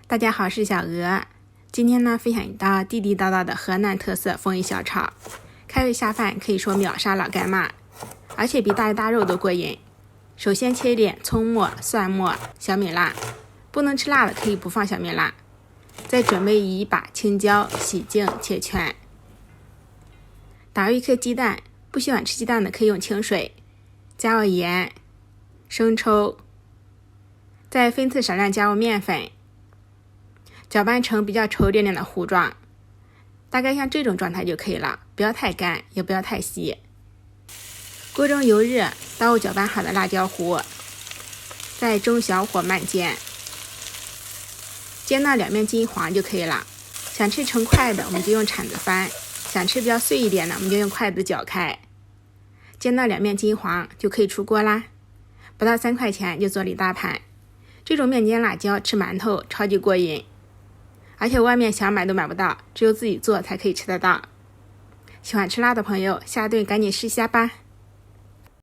大家好，我是小鹅。今天呢，分享一道地地道道的河南特色风味小炒，开胃下饭，可以说秒杀老干妈，而且比大鱼大肉都过瘾。首先切一点葱末、蒜末、小米辣，不能吃辣的可以不放小米辣。再准备一把青椒，洗净切圈。打入一颗鸡蛋，不喜欢吃鸡蛋的可以用清水，加入盐、生抽，再分次少量加入面粉，搅拌成比较稠一点点的糊状，大概像这种状态就可以了，不要太干，也不要太稀。锅中油热，倒入搅拌好的辣椒糊，在中小火慢煎，煎到两面金黄就可以了。想吃成块的，我们就用铲子翻；想吃比较碎一点的，我们就用筷子搅开。煎到两面金黄就可以出锅啦。不到3块钱就做了一大盘。这种面煎辣椒吃馒头超级过瘾，而且外面想买都买不到，只有自己做才可以吃得到。喜欢吃辣的朋友，下顿赶紧试下吧。